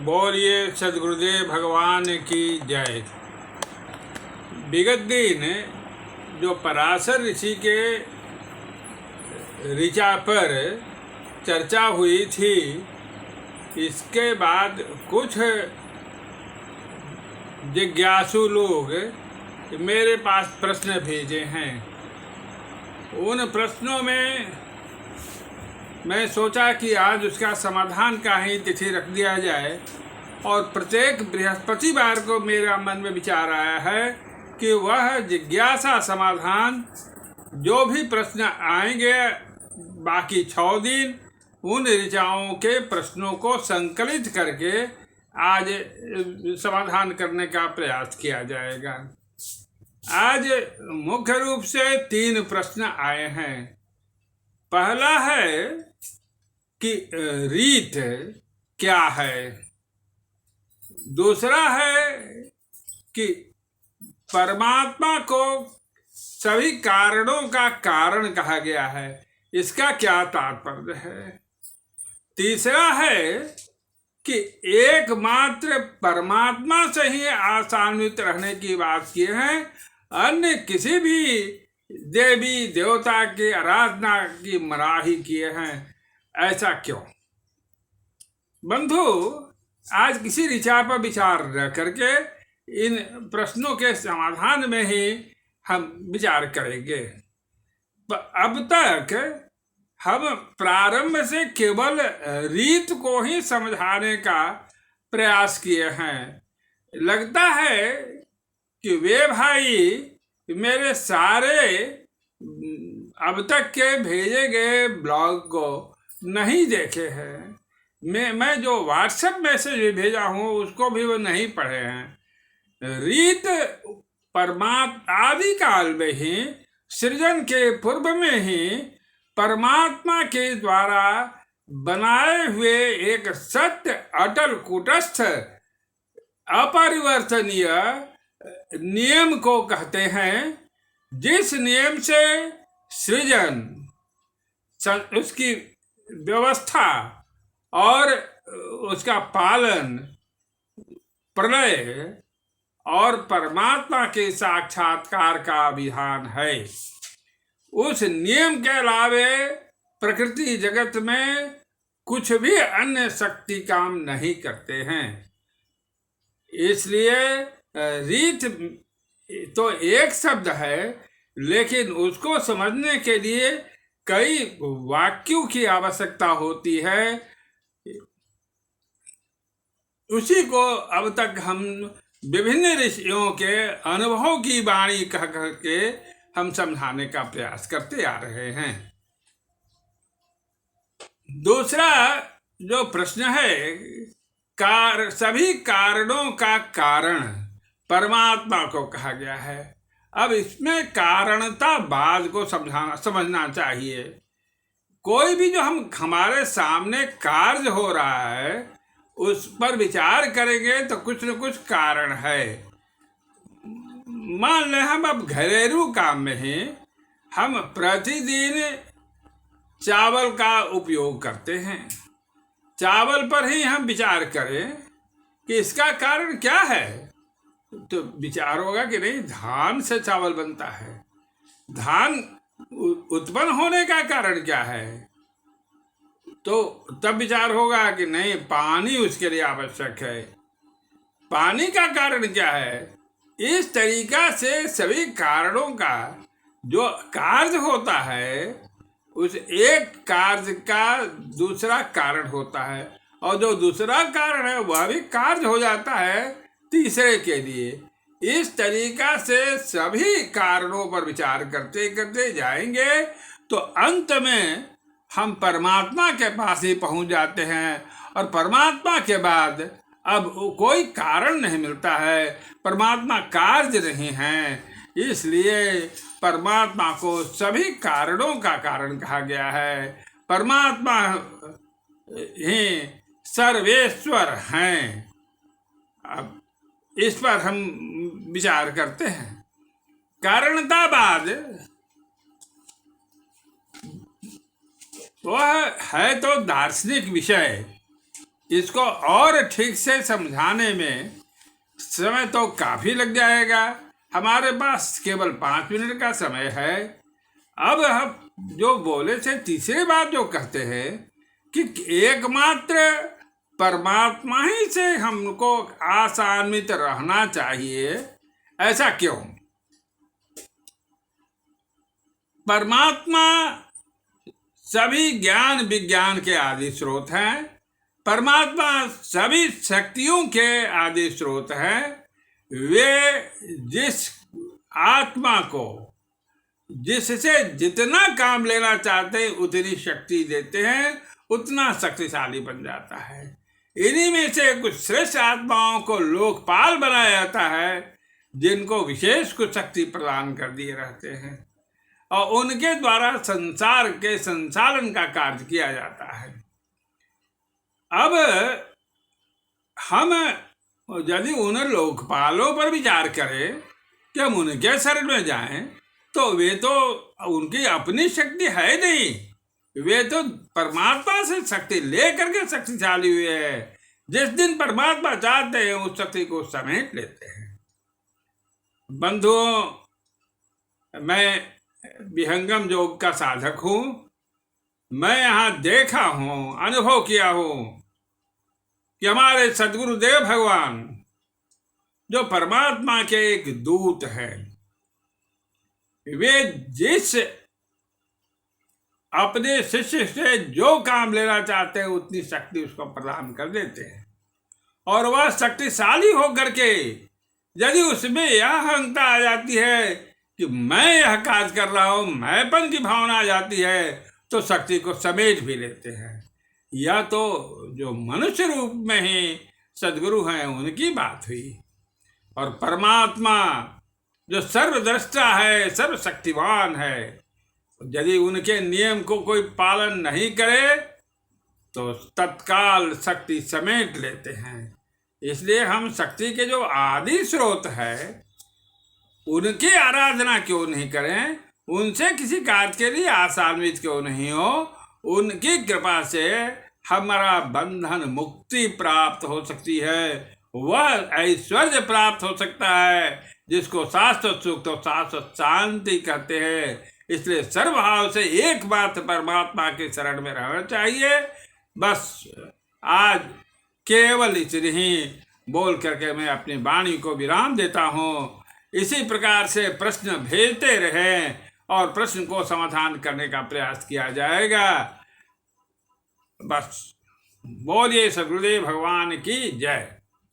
बोलिए सदगुरुदेव भगवान की जय। विगत दिन जो पराशर ऋषि के ऋचा पर चर्चा हुई थी, इसके बाद कुछ जिज्ञासु लोग मेरे पास प्रश्न भेजे हैं। उन प्रश्नों में मैं सोचा कि आज उसका समाधान का ही तिथि रख दिया जाए, और प्रत्येक बृहस्पतिवार को मेरा मन में विचार आया है कि वह जिज्ञासा समाधान जो भी प्रश्न आएंगे बाकी 6 दिन, उन ऋचाओं के प्रश्नों को संकलित करके आज समाधान करने का प्रयास किया जाएगा। आज मुख्य रूप से 3 प्रश्न आए हैं। पहला है कि रीत क्या है। दूसरा है कि परमात्मा को सभी कारणों का कारण कहा गया है, इसका क्या तात्पर्य है। तीसरा है कि एकमात्र परमात्मा से ही आसान्वित रहने की बात की है, अन्य किसी भी देवी देवता की आराधना की मनाही किए हैं, ऐसा क्यों। बंधु, आज किसी ऋचा पर विचार न करके इन प्रश्नों के समाधान में ही हम विचार करेंगे। अब तक हम प्रारंभ से केवल रीत को ही समझाने का प्रयास किए हैं। लगता है कि वे भाई मेरे सारे अब तक के भेजे गए ब्लॉग को नहीं देखे हैं। मैं जो व्हाट्सएप मैसेज भेजा हूँ उसको भी वो नहीं पढ़े हैं। रीत परमात्मा आदि काल में ही, सृजन के पूर्व में ही परमात्मा के द्वारा बनाए हुए एक सत्य, अटल, कूटस्थ, अपरिवर्तनीय नियम को कहते हैं, जिस नियम से सृजन, उसकी व्यवस्था और उसका पालन, प्रलय और परमात्मा के साक्षात्कार का विधान है। उस नियम के अलावे प्रकृति जगत में कुछ भी अन्य शक्ति काम नहीं करते हैं। इसलिए रीत तो एक शब्द है, लेकिन उसको समझने के लिए कई वाक्यों की आवश्यकता होती है। उसी को अब तक हम विभिन्न ऋषियों के अनुभव की वाणी कह करके हम समझाने का प्रयास करते आ रहे हैं। दूसरा जो प्रश्न है, सभी कारणों का कारण परमात्मा को कहा गया है। अब इसमें कारणतावाद को समझना चाहिए। कोई भी जो हमारे सामने कार्य हो रहा है उस पर विचार करेंगे तो कुछ न कुछ कारण है। मान लें हम अब घरेलू काम में ही हम प्रतिदिन चावल का उपयोग करते हैं। चावल पर ही हम विचार करें कि इसका कारण क्या है, तो विचार होगा कि नहीं, धान से चावल बनता है। धान उत्पन्न होने का कारण क्या है, तो तब विचार होगा कि नहीं, पानी उसके लिए आवश्यक है। पानी का कारण क्या है। इस तरीका से सभी कारणों का जो कार्य होता है, उस एक कार्य का दूसरा कारण होता है, और जो दूसरा कारण है वह भी कार्य हो जाता है तीसरे के लिए। इस तरीका से सभी कारणों पर विचार करते करते जाएंगे तो अंत में हम परमात्मा के पास ही पहुंच जाते हैं, और परमात्मा के बाद अब कोई कारण नहीं मिलता है, परमात्मा कार्य नहीं है। इसलिए परमात्मा को सभी कारणों का कारण कहा गया है। परमात्मा ही सर्वेश्वर हैं। अब इस पर हम विचार करते हैं। कारणतावाद वह है तो दार्शनिक विषय इसको और ठीक से समझाने में समय तो काफी लग जाएगा। हमारे पास केवल 5 मिनट का समय है। अब हम जो बोले थे तीसरी बात जो कहते हैं कि एकमात्र परमात्मा ही से हमको आसान्वित रहना चाहिए, ऐसा क्यों? परमात्मा सभी ज्ञान विज्ञान के आदि स्रोत हैं। परमात्मा सभी शक्तियों के आदि स्रोत हैं। वे जिस आत्मा को जिससे जितना काम लेना चाहते हैं उतनी शक्ति देते हैं, उतना शक्तिशाली बन जाता है। इन्हीं में से कुछ श्रेष्ठ आत्माओं को लोकपाल बनाया जाता है, जिनको विशेष कुछ शक्ति प्रदान कर दिए रहते हैं और उनके द्वारा संसार के संचालन का कार्य किया जाता है। अब हम यदि उन लोकपालों पर विचार करें कि हम उनके शरण में जाएं, तो वे तो उनकी अपनी शक्ति है नहीं, वे तो परमात्मा से शक्ति लेकर के शक्तिशाली हुए हैं। जिस दिन परमात्मा चाहते हैं उस शक्ति को समेट लेते हैं। बंधुओं, मैं विहंगम योग का साधक हूं। मैं यहां देखा हूं, अनुभव किया हूं कि हमारे सद्गुरुदेव भगवान जो परमात्मा के एक दूत हैं, वे जिस अपने शिष्य से जो काम लेना चाहते हैं उतनी शक्ति उसको प्रदान कर देते हैं। और वह शक्तिशाली होकर के यदि उसमें यह अहंता आ जाती है कि मैं यह कार्य कर रहा हूं, मैंपन की भावना आ जाती है, तो शक्ति को समेट भी लेते हैं। यह तो जो मनुष्य रूप में ही सद्गुरु हैं उनकी बात हुई। और परमात्मा जो सर्वद्रष्टा है, सर्वशक्तिवान है, यदि उनके नियम को कोई पालन नहीं करे तो तत्काल शक्ति समेट लेते हैं। इसलिए हम शक्ति के जो आदि स्रोत है उनकी आराधना क्यों नहीं करें, उनसे किसी कार्य के लिए आसान्वित क्यों नहीं हो। उनकी कृपा से हमारा बंधन मुक्ति प्राप्त हो सकती है, वह ऐश्वर्य प्राप्त हो सकता है जिसको शाश्वत सुख तो शाश्वत शांति कहते हैं। इसलिए सर्वभाव से एकमात्र परमात्मा के शरण में रहना चाहिए। बस आज केवल इतनी ही बोल करके मैं अपनी वाणी को विराम देता हूँ। इसी प्रकार से प्रश्न भेजते रहें और प्रश्न को समाधान करने का प्रयास किया जाएगा। बस बोलिए सद्गुरुदेव भगवान की जय।